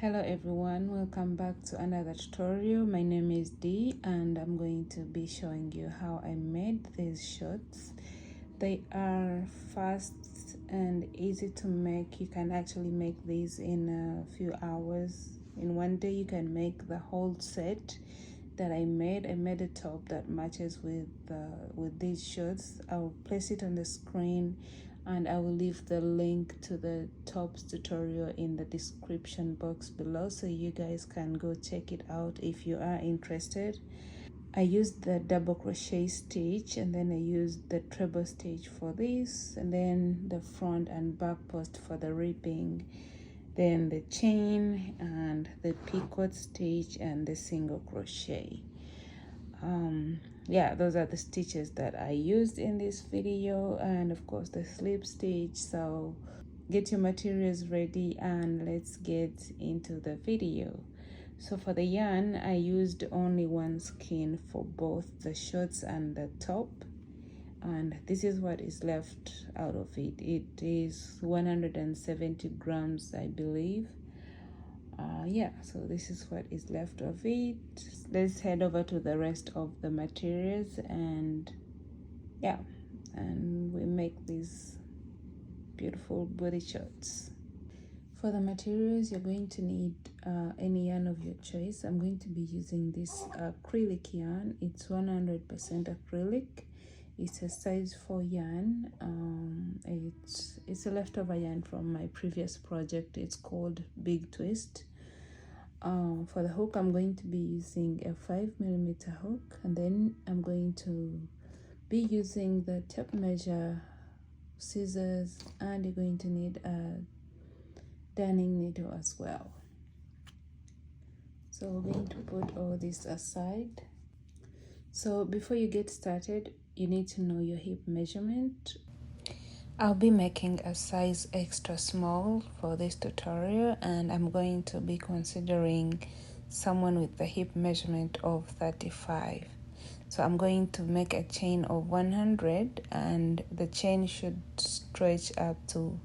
Hello everyone, welcome back to another tutorial. My name is Dee and I'm going to be showing you how I made these shorts. They are fast and easy to make. You can actually make these in a few hours. In one day you can make the whole set that I made. I made a top that matches with these shorts. I'll place it on the screen and I will leave the link to the tops tutorial in the description box below so you guys can go check it out if you are interested. I used the double crochet stitch and then I used the treble stitch for this, and then the front and back post for the ribbing, then the chain and the picot stitch and the single crochet. Yeah, those are the stitches that I used in this video, and of course the slip stitch. So get your materials ready and let's get into the video. So for the yarn, I used only one skein for both the shorts and the top, and this is what is left out of it. It is 170 grams, I believe. Yeah, so this is what is left of it. Let's head over to the rest of the materials and yeah, and we make these beautiful body shorts. For the materials, you're going to need any yarn of your choice. I'm going to be using this acrylic yarn. It's 100% acrylic. It's a size 4 yarn. It's a leftover yarn from my previous project. It's called Big Twist. For the hook, I'm going to be using a 5mm hook, and then I'm going to be using the tape measure, scissors, and you're going to need a darning needle as well. So we're going to put all this aside. So before you get started, you need to know your hip measurement. I'll be making a size extra small for this tutorial, and I'm going to be considering someone with the hip measurement of 35. So I'm going to make a chain of 100, and the chain should stretch up to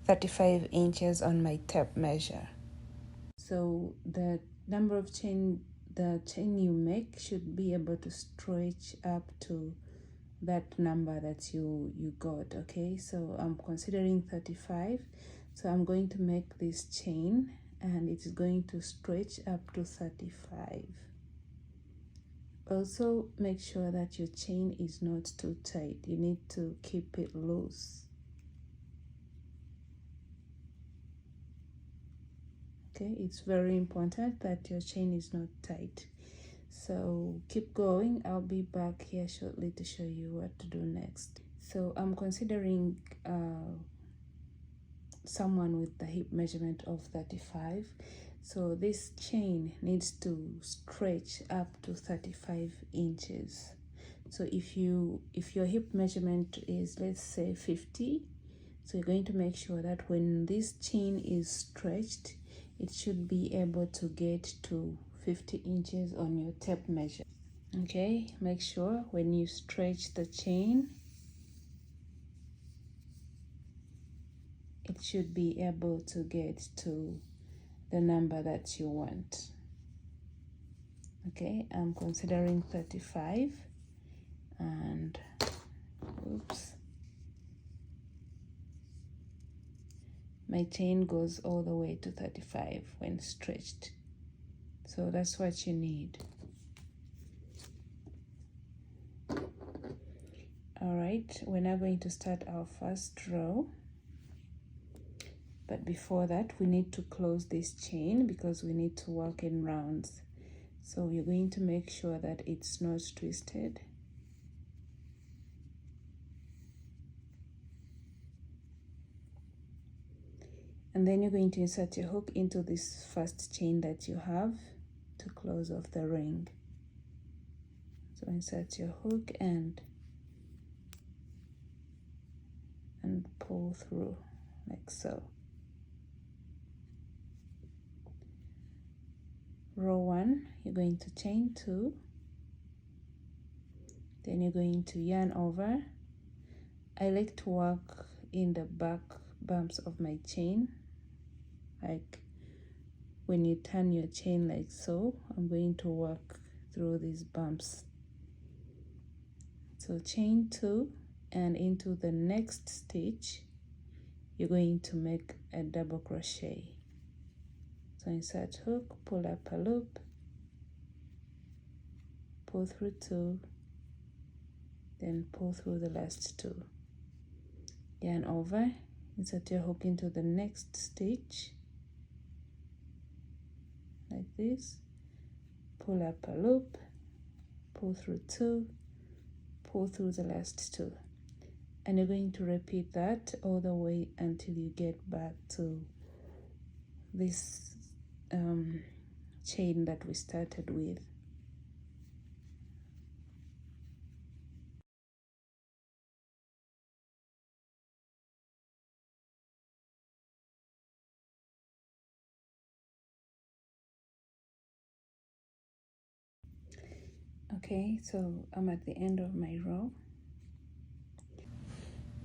35 inches on my tape measure. So the number of the chain you make should be able to stretch up to that number that you got. Okay, so I'm considering 35, so I'm going to make this chain and it's going to stretch up to 35. Also make sure that your chain is not too tight. You need to keep it loose. Okay, it's very important that your chain is not tight. So keep going. I'll be back here shortly to show you what to do next. So I'm considering someone with the hip measurement of 35. So this chain needs to stretch up to 35 inches. So if your hip measurement is, let's say, 50, so you're going to make sure that when this chain is stretched, it should be able to get to 50 inches on your tape measure. Okay, make sure when you stretch the chain, it should be able to get to the number that you want. Okay, I'm considering 35, and oops, my chain goes all the way to 35 when stretched. So that's what you need. All right, we're now going to start our first row. But before that, we need to close this chain because we need to work in rounds. So you're going to make sure that it's not twisted. And then you're going to insert your hook into this first chain that you have to close off the ring. So insert your hook and pull through like so. Row 1, you're going to chain 2, then you're going to yarn over. I like to work in the back bumps of my chain, like when you turn your chain like so, I'm going to work through these bumps. So chain 2, and into the next stitch you're going to make a double crochet. So insert hook, pull up a loop, pull through 2, then pull through the last 2, yarn over, insert your hook into the next stitch like this, pull up a loop, pull through 2, pull through the last 2, and you're going to repeat that all the way until you get back to this chain that we started with. Okay, so I'm at the end of my row.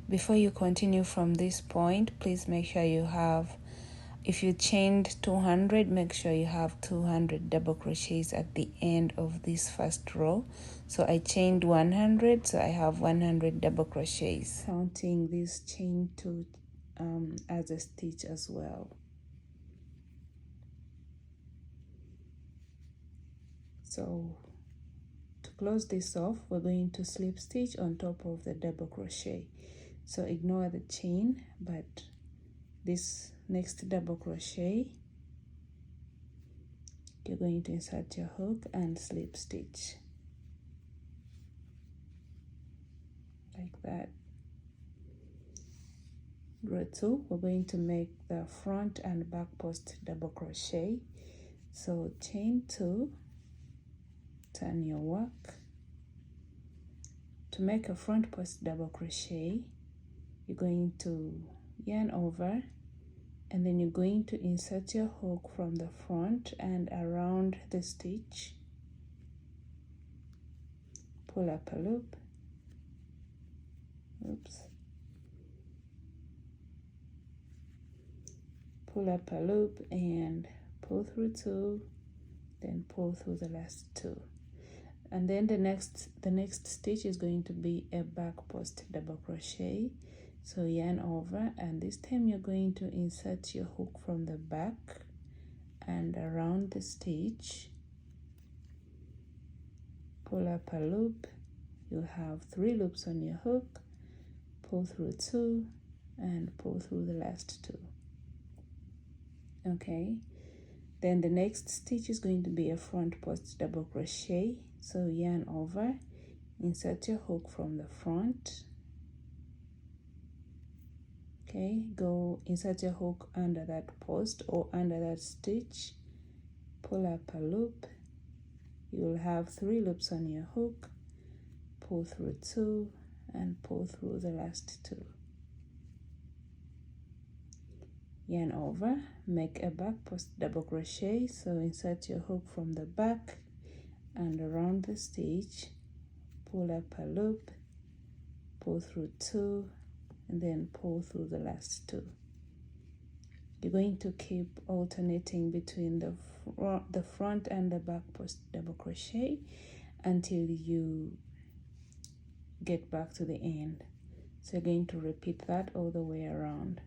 Before you continue from this point, please make sure you have, if you chained 200, make sure you have 200 double crochets at the end of this first row. So I chained 100, so I have 100 double crochets, counting this chain 2 as a stitch as well. So to close this off, we're going to slip stitch on top of the double crochet. So ignore the chain, but this next double crochet, you're going to insert your hook and slip stitch like that. Row 2, we're going to make the front and back post double crochet. So chain 2, turn your work. To make a front post double crochet, you're going to yarn over, and then you're going to insert your hook from the front and around the stitch, pull up a loop, oops, pull up a loop and pull through 2, then pull through the last 2, and then the next stitch is going to be a back post double crochet. So yarn over, and this time you're going to insert your hook from the back and around the stitch, pull up a loop. You'll have 3 loops on your hook, pull through 2 and pull through the last 2. Okay, then the next stitch is going to be a front post double crochet. So yarn over, insert your hook from the front. Okay, go insert your hook under that post or under that stitch, pull up a loop. You will have 3 loops on your hook, pull through 2 and pull through the last 2. Yarn over, make a back post double crochet. So insert your hook from the back and around the stitch, pull up a loop, pull through 2 and then pull through the last 2. You're going to keep alternating between the front and the back post double crochet until you get back to the end. So you're going to repeat that all the way around.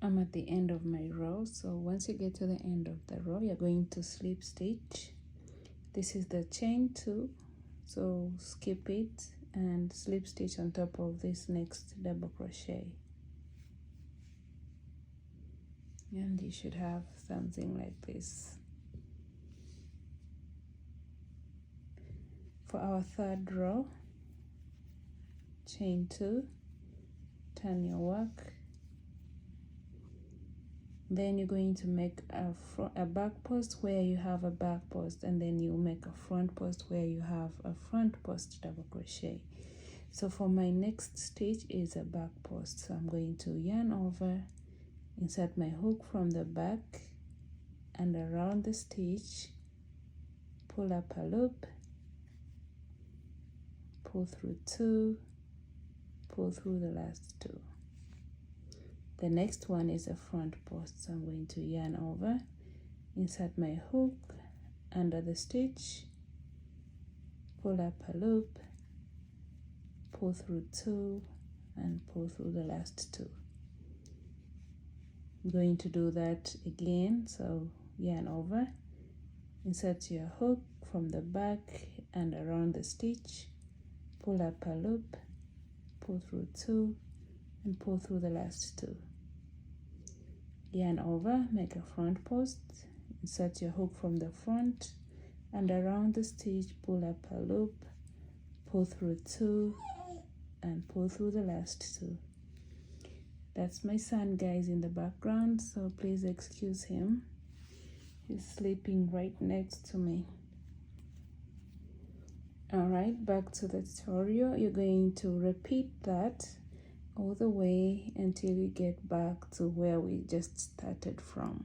I'm at the end of my row, so once you get to the end of the row, you're going to slip stitch. This is the chain 2, so skip it and slip stitch on top of this next double crochet, and you should have something like this. For our third row, chain 2, turn your work, Then you're going to make a back post where you have a back post, and then you make a front post where you have a front post double crochet. So for my next stitch is a back post, so I'm going to yarn over, insert my hook from the back and around the stitch, pull up a loop, pull through 2, pull through the last 2. The next one is a front post, so I'm going to yarn over, insert my hook under the stitch, pull up a loop, pull through 2, and pull through the last 2. I'm going to do that again, so yarn over, insert your hook from the back and around the stitch, pull up a loop, pull through 2, and pull through the last 2. Yarn over, make a front post, insert your hook from the front and around the stitch, pull up a loop, pull through 2, and pull through the last 2. That's my son, guys, in the background, so please excuse him. He's sleeping right next to me. Alright, back to the tutorial. You're going to repeat that all the way until you get back to where we just started from.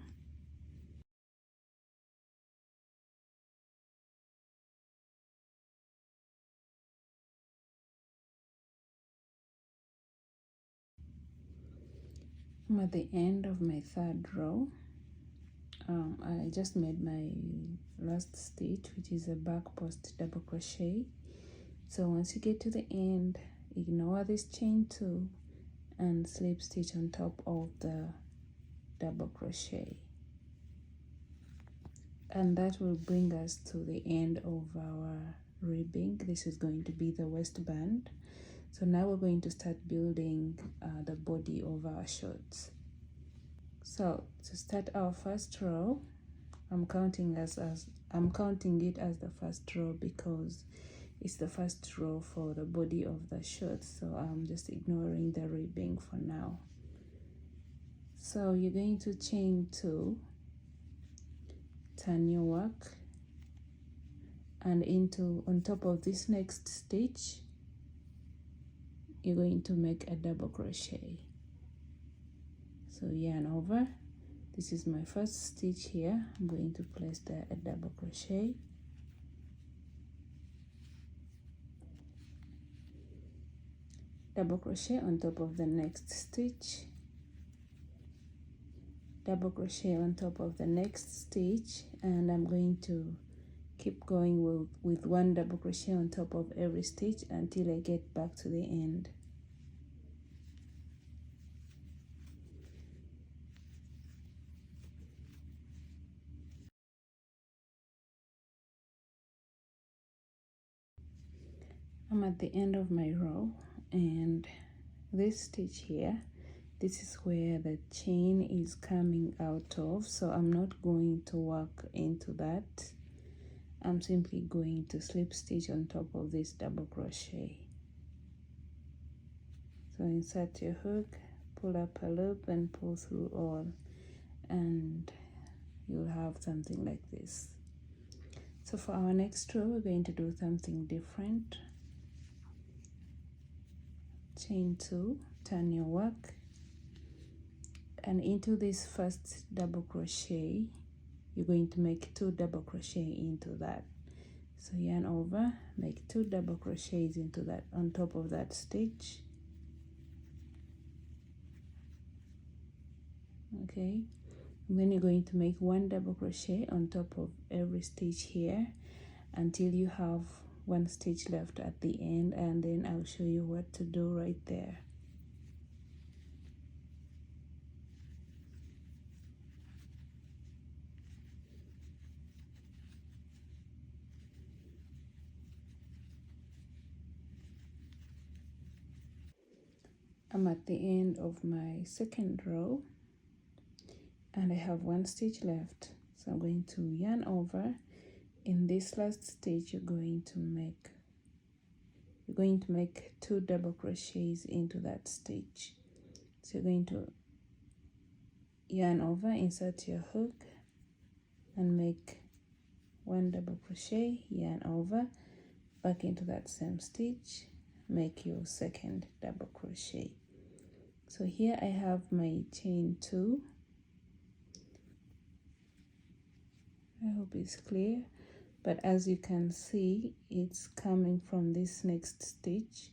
I'm at the end of my 3rd row. I just made my last stitch, which is a back post double crochet. So once you get to the end, ignore this chain 2 and slip stitch on top of the double crochet, and that will bring us to the end of our ribbing. This is going to be the waistband. So now we're going to start building the body of our shorts. So to start our first row, I'm counting it as the first row because it's the first row for the body of the shorts, so I'm just ignoring the ribbing for now. So you're going to chain 2, turn your work, and on top of this next stitch you're going to make a double crochet. So yarn over, this is my first stitch here, I'm going to place a double crochet, double crochet on top of the next stitch, double crochet on top of the next stitch, and I'm going to keep going with 1 double crochet on top of every stitch until I get back to the end. I'm at the end of my row, and this stitch here, this is where the chain is coming out of, so I'm not going to work into that. I'm simply going to slip stitch on top of this double crochet. So insert your hook, pull up a loop and pull through all, and you'll have something like this. So for our next row, we're going to do something different. Chain 2, turn your work, and into this first double crochet you're going to make 2 double crochet into that. So yarn over, make 2 double crochets into that on top of that stitch. Okay, and then you're going to make 1 double crochet on top of every stitch here until you have 1 stitch left at the end, and then I'll show you what to do right there. I'm at the end of my 2nd row and I have 1 stitch left, so I'm going to yarn over. In this last stitch you're going to make 2 double crochets into that stitch. So you're going to yarn over, insert your hook and make 1 double crochet, yarn over, back into that same stitch, make your 2nd double crochet. So here I have my chain 2. I hope it's clear, but as you can see, it's coming from this next stitch.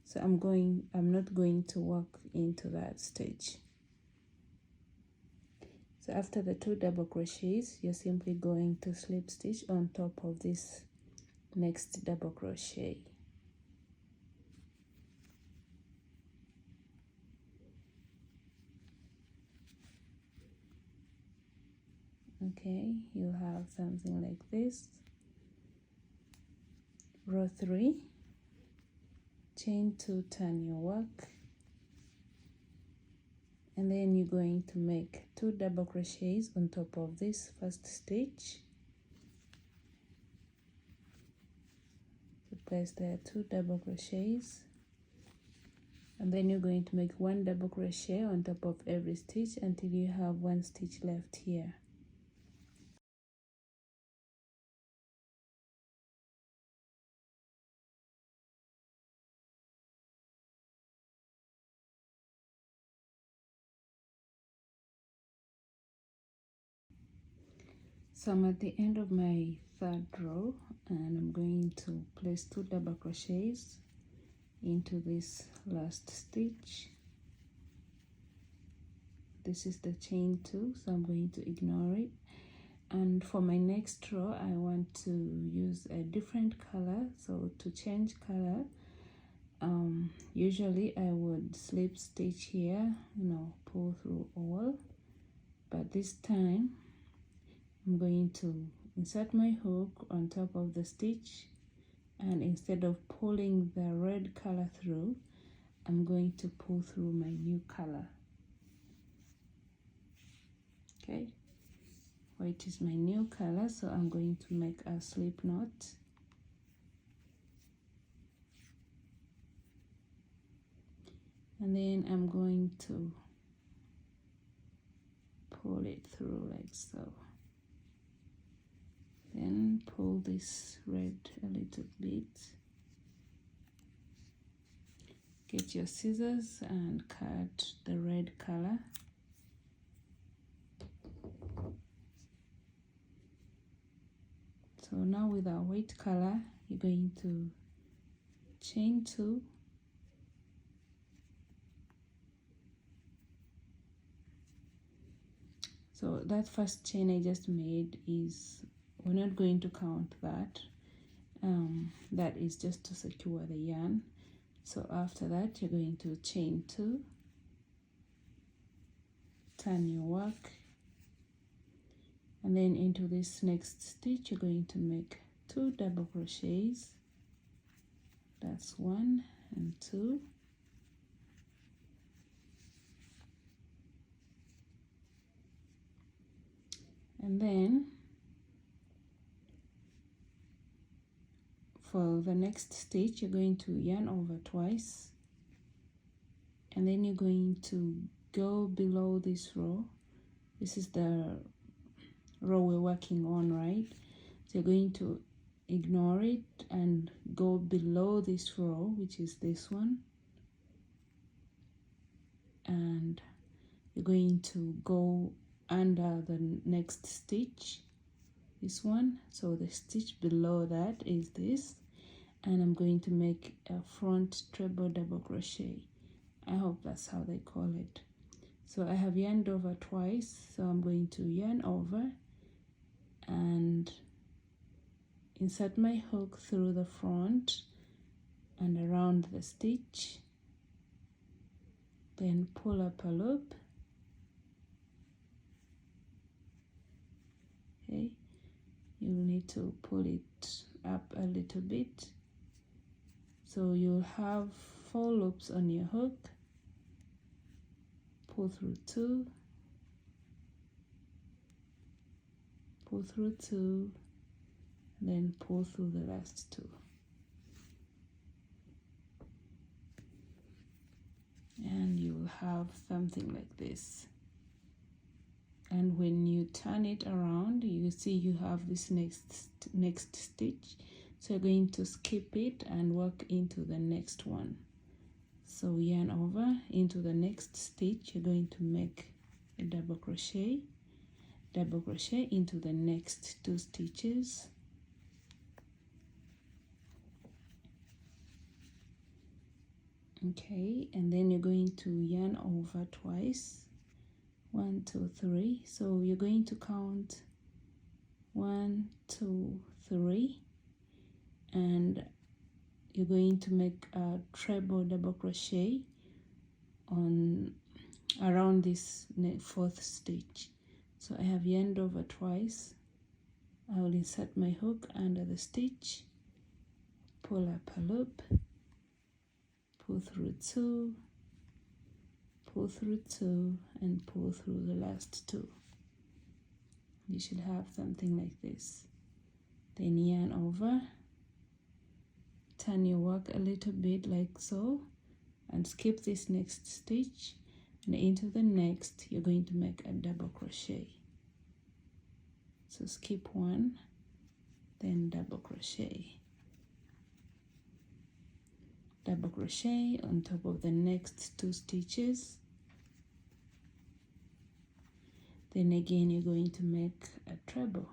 So I'm not going to work into that stitch. So after the 2 double crochets, you're simply going to slip stitch on top of this next double crochet. Okay, you'll have something like this. Row 3, chain 2, turn your work, and then you're going to make 2 double crochets on top of this first stitch. So place there 2 double crochets, and then you're going to make 1 double crochet on top of every stitch until you have 1 stitch left here. So I'm at the end of my 3rd row, and I'm going to place 2 double crochets into this last stitch. This is the chain 2, so I'm going to ignore it. And for my next row, I want to use a different color. So to change color, usually I would slip stitch here, pull through all, but this time I'm going to insert my hook on top of the stitch, and instead of pulling the red color through, I'm going to pull through my new color. Okay, white is my new color, so I'm going to make a slip knot. And then I'm going to pull it through like so. Then pull this red a little bit. Get your scissors and cut the red color. So now with our white color, you're going to chain 2, so that first chain I just made we're not going to count that. That is just to secure the yarn. So after that, you're going to chain 2, turn your work, and then into this next stitch you're going to make 2 double crochets. That's 1 and 2. And then for the next stitch, you're going to yarn over twice, and then you're going to go below this row. This is the row we're working on, right? So you're going to ignore it and go below this row, which is this one, and you're going to go under the next stitch, this one. So the stitch below that is this, and I'm going to make a front treble double crochet. I hope that's how they call it. So I have yarned over twice, so I'm going to yarn over and insert my hook through the front and around the stitch, then pull up a loop. Okay, you will need to pull it up a little bit, so you'll have 4 loops on your hook. Pull through 2, pull through 2, then pull through the last 2. And you will have something like this. and when you turn it around, you see you have this next stitch, so you're going to skip it and work into the next one. So yarn over into the next stitch, you're going to make a double crochet into the next 2 stitches, okay, and then you're going to yarn over twice, 1 2 3. So you're going to count 1 2 3, and you're going to make a treble double crochet on around this 4th stitch. So I have yarned over twice. I will insert my hook under the stitch, pull up a loop, pull through 2, pull through 2, and pull through the last 2. You should have something like this. Then yarn over, turn your work a little bit like so, and skip this next stitch, and into the next you're going to make a double crochet. So skip 1, then double crochet on top of the next 2 stitches. Then again you're going to make a treble.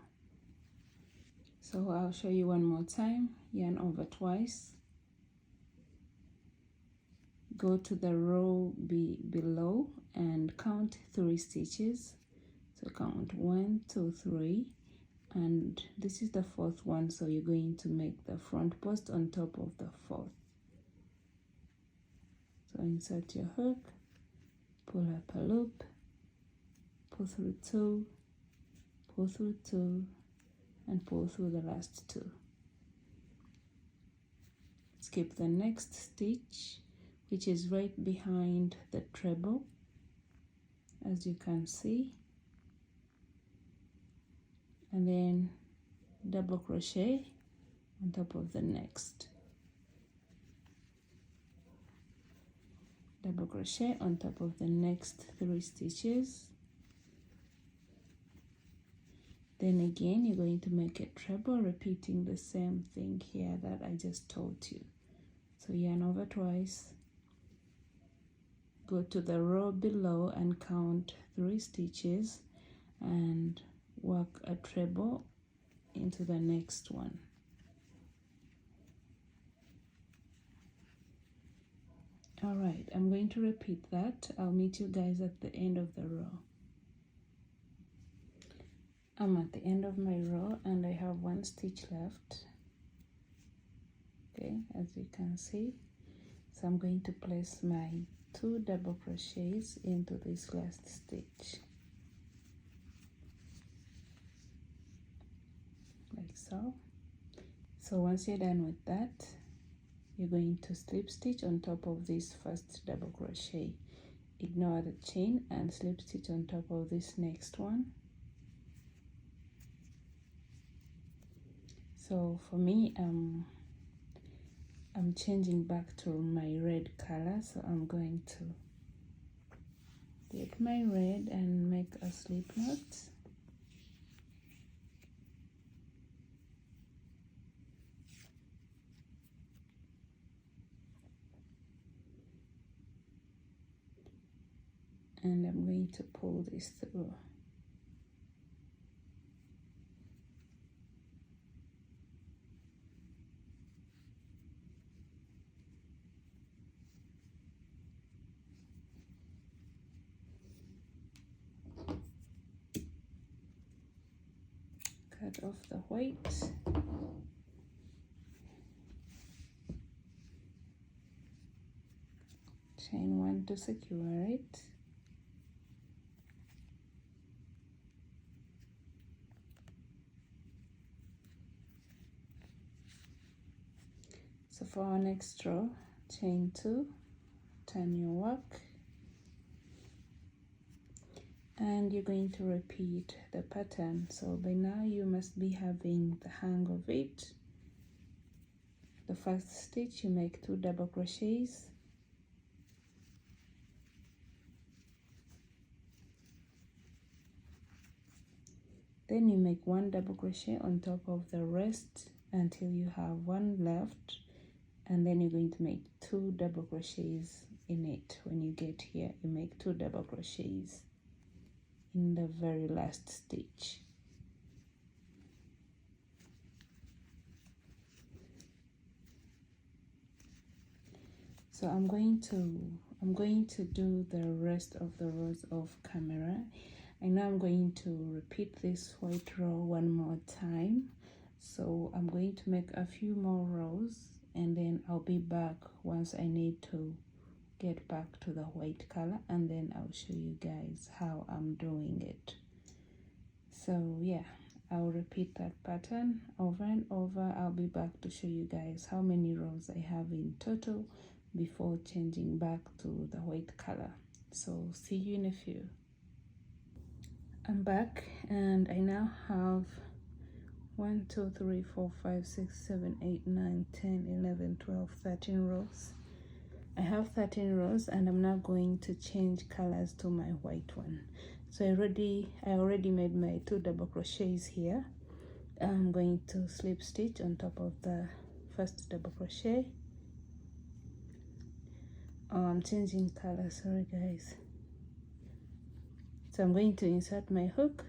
So I'll show you one more time. Yarn over twice, go to the row below and count 3 stitches. So count 1 2 3, and this is the 4th one, so you're going to make the front post on top of the 4th. So insert your hook, pull up a loop, pull through 2, pull through 2, and pull through the last 2. Skip the next stitch, which is right behind the treble, as you can see, and then double crochet on top of the next. Double crochet on top of the next 3 stitches. Then again you're going to make a treble, repeating the same thing here that I just told you. So yarn over twice, go to the row below and count 3 stitches, and work a treble into the next one. All right, I'm going to repeat that. I'll meet you guys at the end of the row. I'm at the end of my row and I have 1 stitch left, okay, as you can see. So I'm going to place my 2 double crochets into this last stitch, like so. So once you're done with that, you're going to slip stitch on top of this first double crochet. Ignore the chain and slip stitch on top of this next one. So for me, I'm changing back to my red color, so I'm going to get my red and make a slip knot. And I'm going to pull this through. Cut off the white. Chain 1 to secure it. So for our next row, chain 2, turn your work, and you're going to repeat the pattern. So by now you must be having the hang of it. The first stitch you make 2 double crochets, Then you make 1 double crochet on top of the rest until you have 1 left, and then you're going to make 2 double crochets in it. When you get here, you make 2 double crochets in the very last stitch. So I'm going to do the rest of the rows off camera. I know I'm going to repeat this white row one more time, so I'm going to make a few more rows and then I'll be back once I need to get back to the white color, and then I'll show you guys how I'm doing it. So yeah, I'll repeat that pattern over and over. I'll be back to show you guys how many rows I have in total before changing back to the white color. So see you in a few. I'm back and I now have 1 2 3 4 5 6 7 8 9 10 11 12 13 rows. I have 13 rows and I'm now going to change colors to my white one. So I already made my 2 double crochets here. I'm going to slip stitch on top of the first double crochet. Oh, I'm changing color, sorry guys. So I'm going to insert my hook,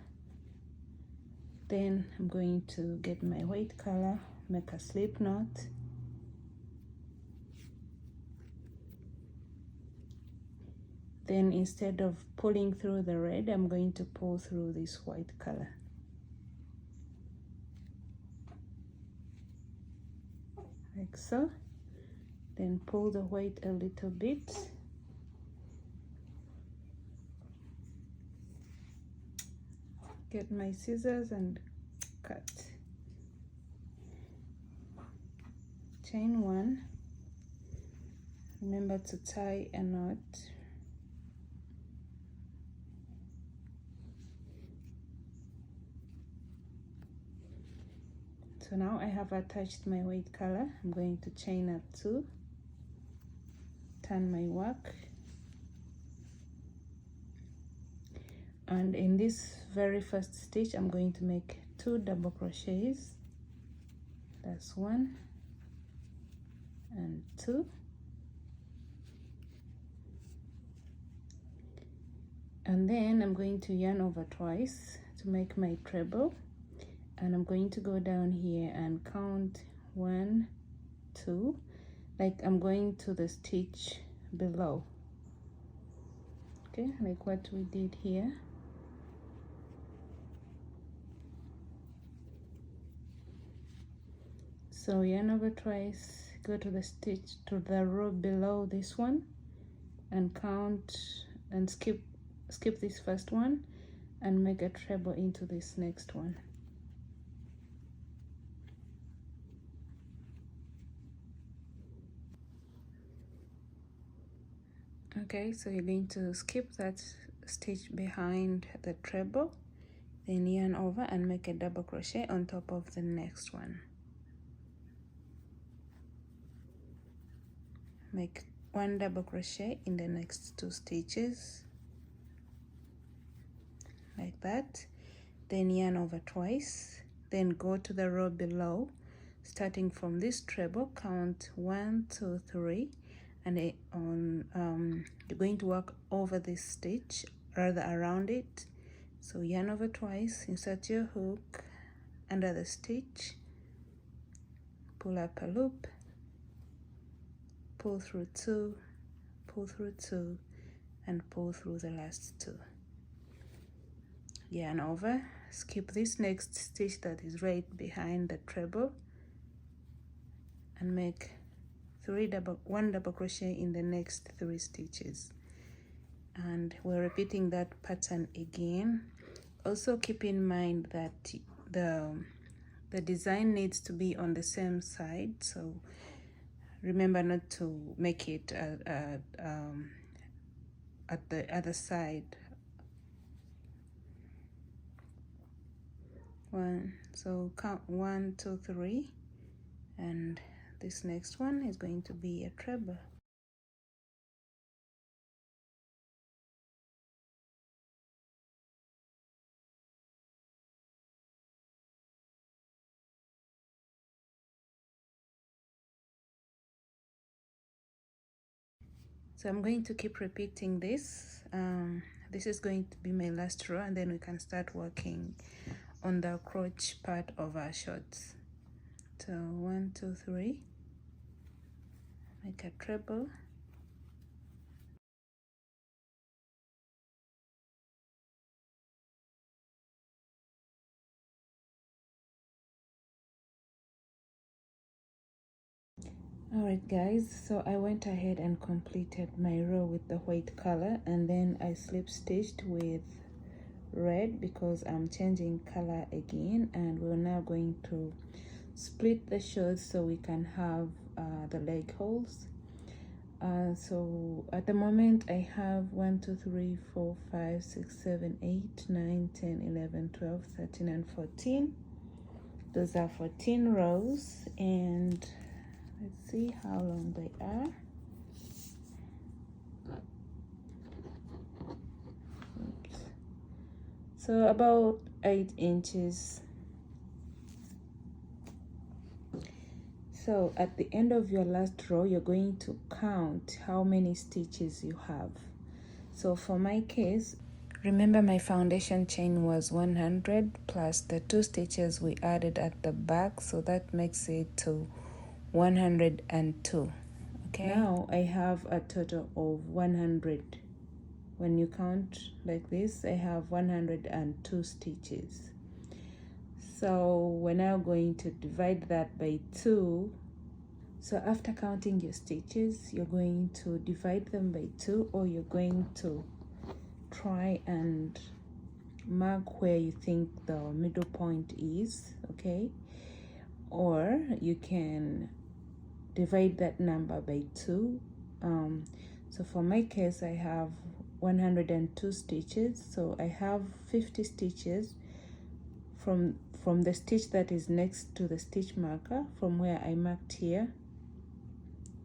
then I'm going to get my white color, make a slip knot, then instead of pulling through the red, I'm going to pull through this white color. Like so. Then pull the white a little bit. Get my scissors and cut. Chain 1. Remember to tie a knot. So now I have attached my white color. I'm going to chain up 2, turn my work, and in this very first stitch I'm going to make 2 double crochets. That's 1 and 2, and then I'm going to yarn over twice to make my treble, and I'm going to go down here and count 1 2, like I'm going to the stitch below, okay, like what we did here. So yarn over twice, go to the stitch, to the row below this one, and count and skip this first one and make a treble into this next one. Okay, so you're going to skip that stitch behind the treble, then yarn over and make a double crochet on top of the next one. Make 1 double crochet in the next 2 stitches, like that. Then yarn over twice, then go to the row below, starting from this treble, count 1 2 3, and you're going to work over this stitch, rather around it. So yarn over twice, insert your hook under the stitch, pull up a loop, pull through 2, pull through 2, and pull through the last 2. Yarn over, skip this next stitch that is right behind the treble, and make 1 double crochet in the next 3 stitches. And we're repeating that pattern again. Also keep in mind that the design needs to be on the same side, so remember not to make it at the other side. So count 1 2 3, and this next one is going to be a treble. So I'm going to keep repeating this. This is going to be my last row, and then we can start working on the crotch part of our shorts. So 1, 2, 3, make a treble, Alright guys, so I went ahead and completed my row with the white color, and then I slip stitched with red because I'm changing color again, and we're now going to split the shorts so we can have the leg holes. So at the moment I have 1, 2, 3, 4, 5, 6, 7, 8, 9, 10, 11, 12, 13, and 14. Those are 14 rows, and let's see how long they are. Oops. So about 8 inches. So at the end of your last row, you're going to count how many stitches you have. So for my case, remember my foundation chain was 100 plus the 2 stitches we added at the back, so that makes it to 102. Okay, now I have a total of 100. When you count like this, I have 102 stitches. So we're now going to divide that by 2. So after counting your stitches, you're going to divide them by 2, or you're going to try and mark where you think the middle point is, okay? Or you can divide that number by 2. So for my case, I have 102 stitches, so I have 50 stitches from the stitch that is next to the stitch marker from where I marked here.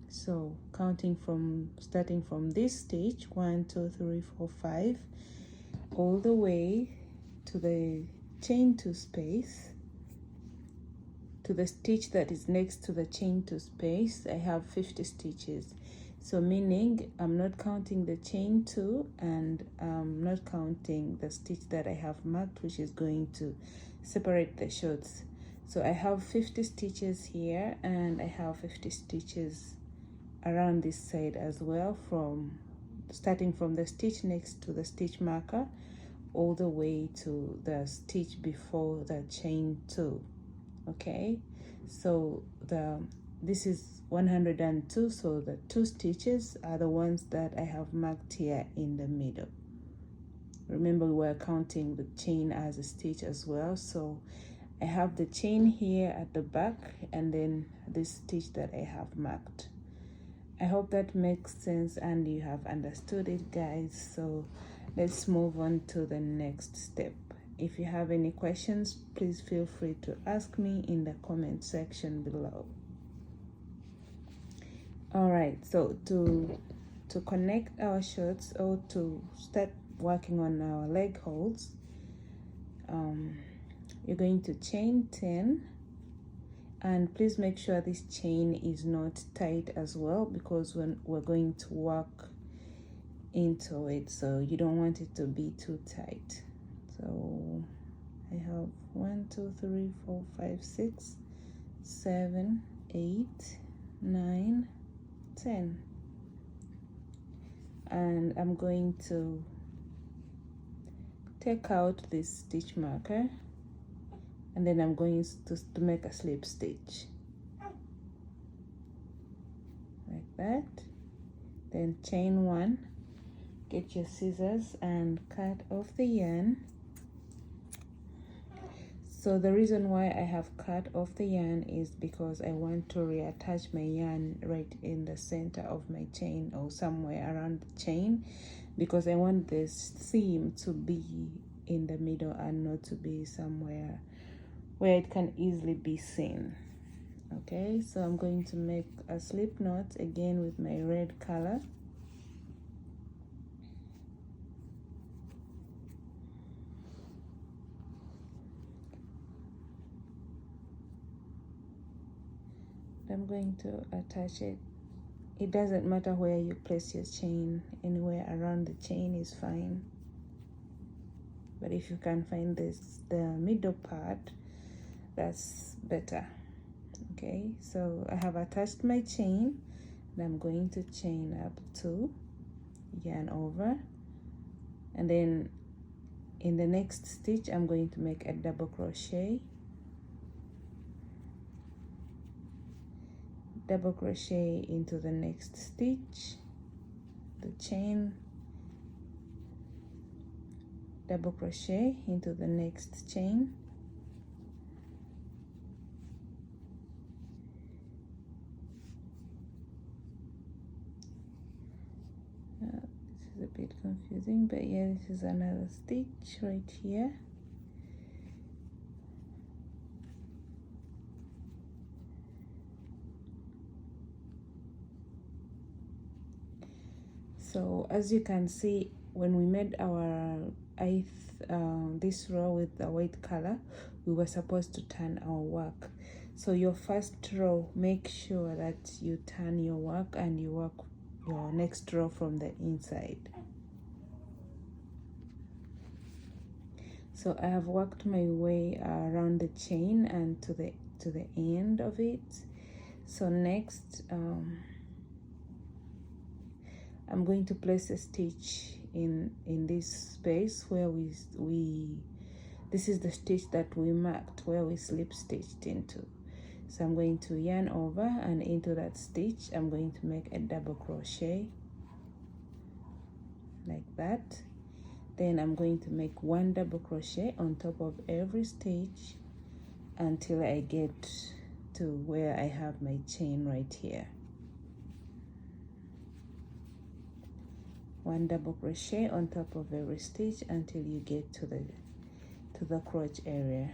So counting starting from this stitch, 1, 2, 3, 4, 5, all the way to the chain 2 space, to the stitch that is next to the chain 2 space, I have 50 stitches. So meaning I'm not counting the chain 2, and I'm not counting the stitch that I have marked, which is going to separate the shorts. So I have 50 stitches here, and I have 50 stitches around this side as well, starting from the stitch next to the stitch marker all the way to the stitch before the chain 2. Okay, so this is 102, so the 2 stitches are the ones that I have marked here in the middle. Remember, we were counting the chain as a stitch as well, so I have the chain here at the back, and then this stitch that I have marked. I hope that makes sense and you have understood it, guys. So let's move on to the next step. If you have any questions, please feel free to ask me in the comment section below. All right, so to connect our shorts, or to start working on our leg holes, you're going to chain 10, and please make sure this chain is not tight as well, because when we're going to work into it, so you don't want it to be too tight. So I have 1, 2, 3, 4, 5, 6, 7, 8, 9, 10, and I'm going to take out this stitch marker, and then I'm going to make a slip stitch like that. Then chain 1, get your scissors and cut off the yarn. So the reason why I have cut off the yarn is because I want to reattach my yarn right in the center of my chain, or somewhere around the chain, because I want this seam to be in the middle and not to be somewhere where it can easily be seen. Okay, so I'm going to make a slip knot again with my red color. I'm going to attach it it doesn't matter where you place your chain, anywhere around the chain is fine. But if you can find the middle part, that's better. Okay, so I have attached my chain and I'm going to chain up 2, yarn over, and then in the next stitch I'm going to make a double crochet, double crochet into the next stitch, the chain, double crochet into the next chain, this is a bit confusing, but yeah, this is another stitch right here. So as you can see, when we made our this row with the white color, we were supposed to turn our work. So your first row, make sure that you turn your work and you work your next row from the inside. So I have worked my way around the chain and to the end of it. So next I'm going to place a stitch in this space where this is the stitch that we marked where we slip stitched into. So I'm going to yarn over, and into that stitch I'm going to make a double crochet like that. Then I'm going to make 1 double crochet on top of every stitch until I get to where I have my chain right here. 1 double crochet on top of every stitch until you get to the crotch area.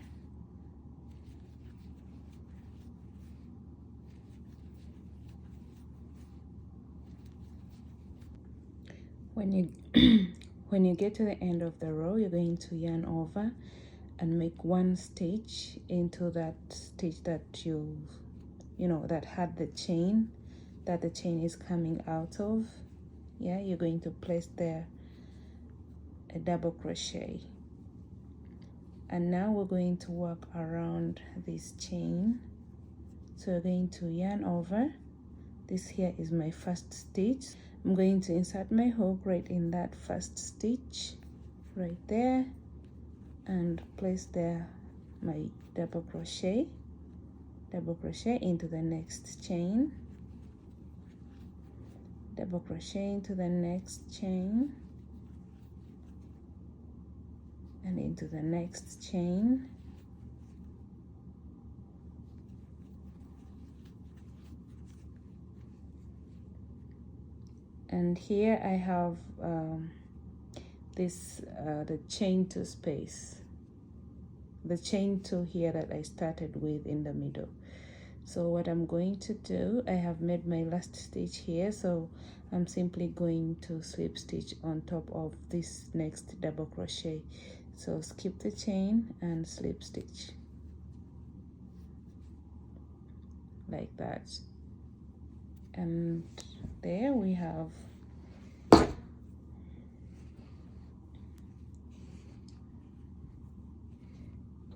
When you when you get to the end of the row, you're going to yarn over and make 1 stitch into that stitch that you know that had the chain, that the chain is coming out of. Yeah, you're going to place there a double crochet, and now we're going to work around this chain. So we're going to yarn over. This here is my first stitch. I'm going to insert my hook right in that first stitch right there and place there my double crochet into the next chain, double crochet into the next chain, and into the next chain, and here I have the chain 2 space, the chain 2 here that I started with in the middle. So what I'm going to do, I have made my last stitch here, so I'm simply going to slip stitch on top of this next double crochet. So skip the chain and slip stitch like that, and there we have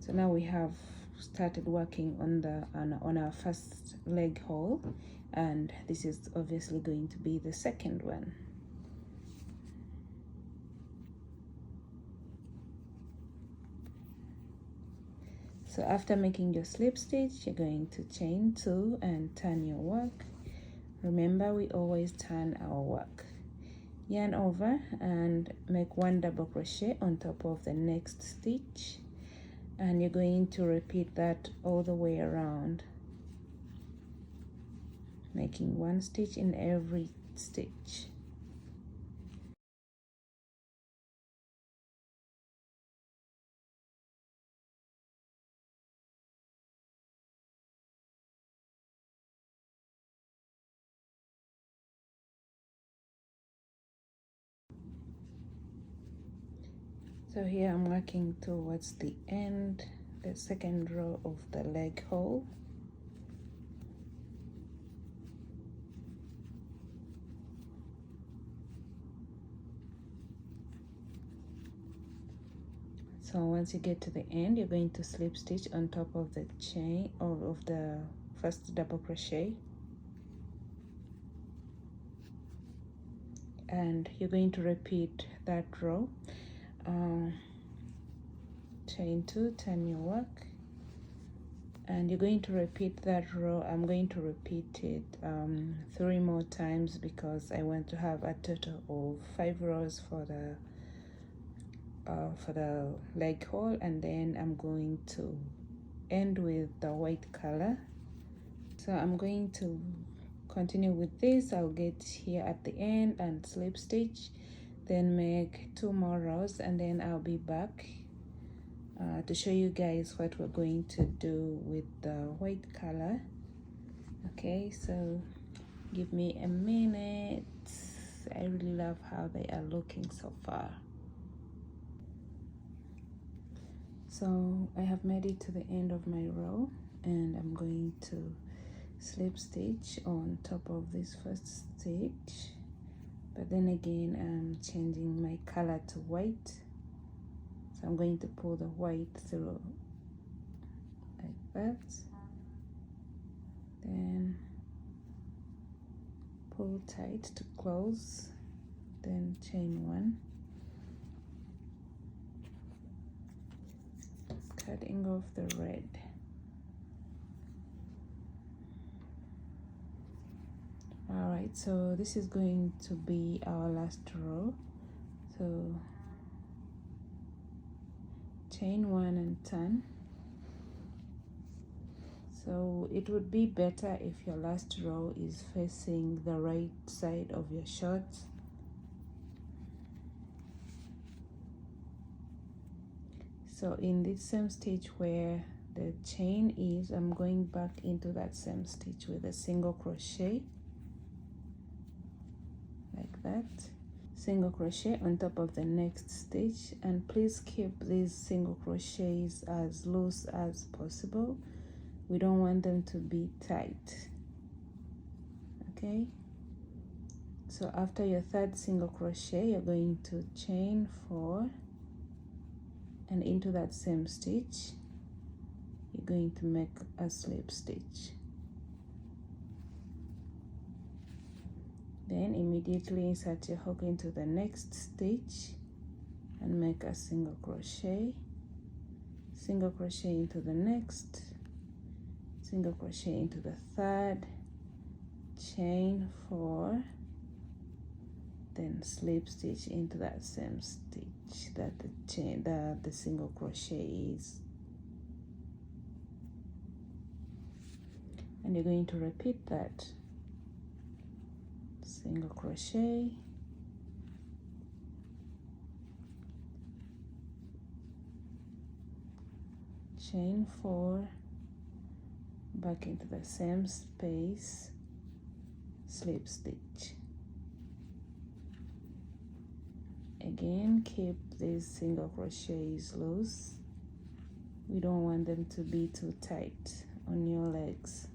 so now we have started working on our first leg hole, and this is obviously going to be the second one. So after making your slip stitch, you're going to chain 2 and turn your work. Remember, we always turn our work. Yarn over and make 1 double crochet on top of the next stitch, and you're going to repeat that all the way around, making 1 stitch in every stitch. So here I'm working towards the end, the second row of the leg hole. So once you get to the end, you're going to slip stitch on top of the chain or of the first double crochet, and you're going to repeat that row. Chain 2, turn your work, and you're going to repeat that row. I'm going to repeat it 3 more times because I want to have a total of 5 rows for the leg hole, and then I'm going to end with the white color. So I'm going to continue with this. I'll get here at the end and slip stitch, then make 2 more rows, and then I'll be back to show you guys what we're going to do with the white color. Okay, so give me a minute. I really love how they are looking so far. So I have made it to the end of my row, and I'm going to slip stitch on top of this first stitch, but then again I'm changing my color to white. So I'm going to pull the white through like that, then pull tight to close, then chain 1, cutting off the red. All right, so this is going to be our last row. So chain 1 and turn. So it would be better if your last row is facing the right side of your short. So in this same stitch where the chain is, I'm going back into that same stitch with a single crochet like that. Single crochet on top of the next stitch, and please keep these single crochets as loose as possible. We don't want them to be tight. Okay, so after your third single crochet, you're going to chain 4, and into that same stitch you're going to make a slip stitch. Then immediately insert your hook into the next stitch and make a single crochet into the next, single crochet into the third, chain 4, then slip stitch into that same stitch that the single crochet is, and you're going to repeat that. Single crochet, chain 4, back into the same space, slip stitch. Again, keep these single crochets loose. We don't want them to be too tight on your legs.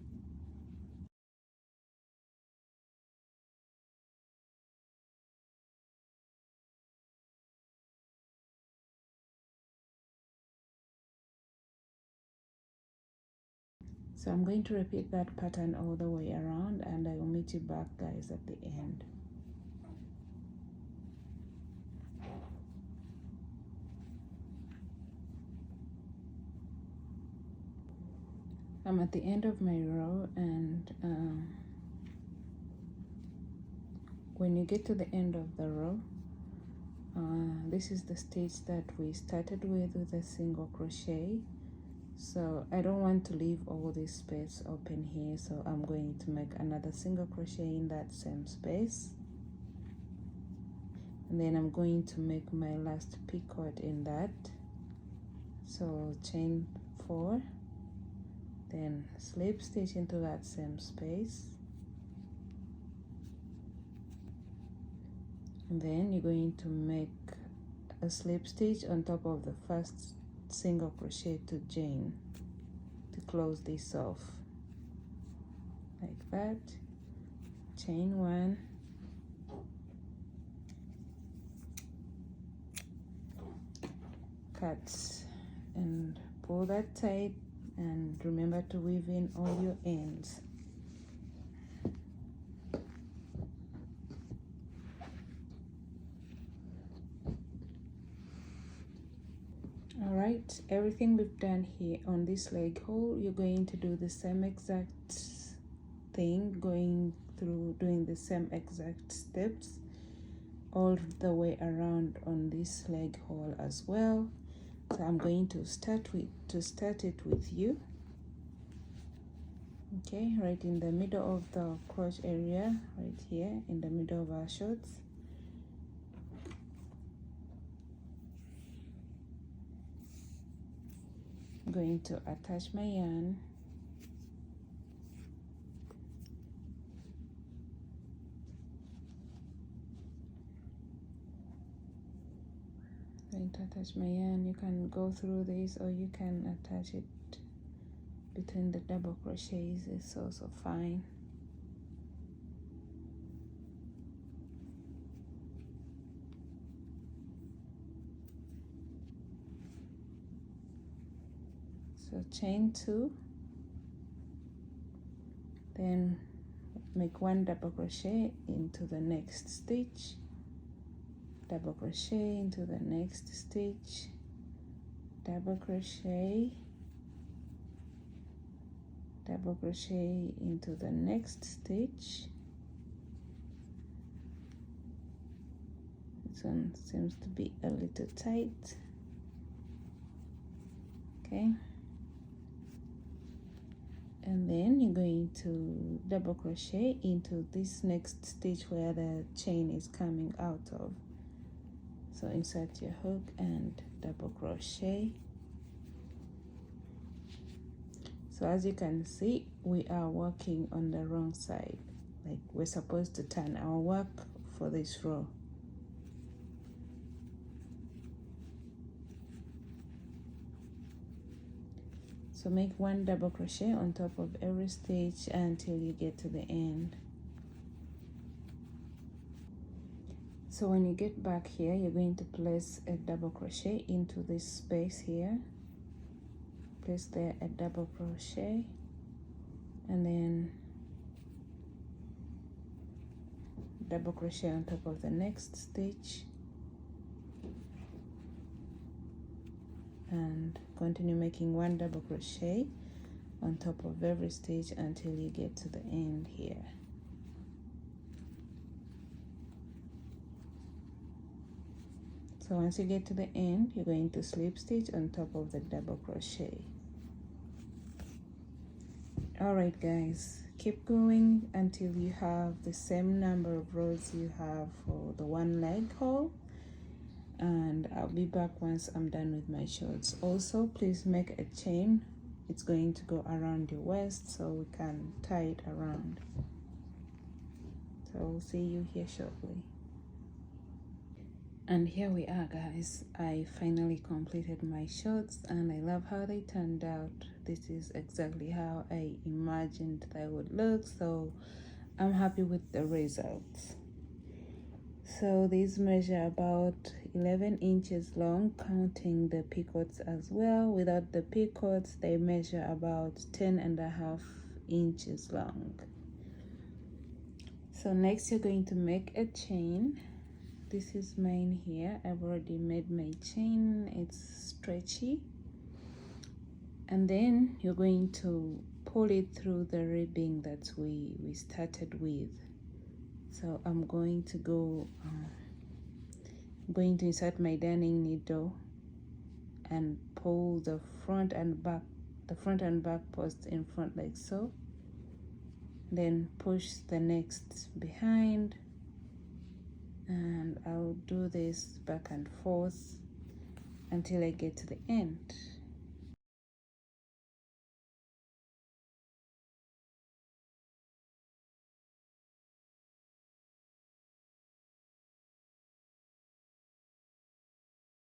So I'm going to repeat that pattern all the way around, and I will meet you back, guys, at the end. I'm at the end of my row, and when you get to the end of the row, this is the stitch that we started with a single crochet. So I don't want to leave all this space open here, so I'm going to make another single crochet in that same space, and then I'm going to make my last picot in that. So chain 4, then slip stitch into that same space, and then you're going to make a slip stitch on top of the first single crochet to join to close this off like that. Chain 1, cut and pull that tight, and remember to weave in all your ends. All right, everything we've done here on this leg hole, you're going to do the same exact thing, going through doing the same exact steps all the way around on this leg hole as well. So I'm going to start it with you. Okay, right in the middle of the crotch area, right here in the middle of our shorts. I'm going to attach my yarn. Going to attach my yarn. You can go through this, or you can attach it between the double crochets. It's also fine. So chain 2, then make 1 double crochet into the next stitch, double crochet into the next stitch, double crochet, double crochet into the next stitch. This one seems to be a little tight. Okay, and then you're going to double crochet into this next stitch where the chain is coming out of. So insert your hook and double crochet. So as you can see, we are working on the wrong side. Like, we're supposed to turn our work for this row. So make 1 double crochet on top of every stitch until you get to the end. So when you get back here, you're going to place a double crochet into this space here. Place there a double crochet, and then double crochet on top of the next stitch, and continue making 1 double crochet on top of every stitch until you get to the end here. So once you get to the end, you're going to slip stitch on top of the double crochet. All right guys, keep going until you have the same number of rows you have for the 1 leg hole, and I'll be back once I'm done with my shorts. Also, please make a chain. It's going to go around your waist so we can tie it around. So I'll see you here shortly. And here we are guys, I finally completed my shorts and I love how they turned out. This is exactly how I imagined they would look, so I'm happy with the results. So these measure about 11 inches long, counting the picots as well. Without the picots, they measure about 10.5 inches long. So next you're going to make a chain. This is mine here. I've already made my chain. It's stretchy. And then you're going to pull it through the ribbing that we started with. So I'm going to insert my darning needle and pull the front and back post in front like so. Then push the next behind, and I'll do this back and forth until I get to the end.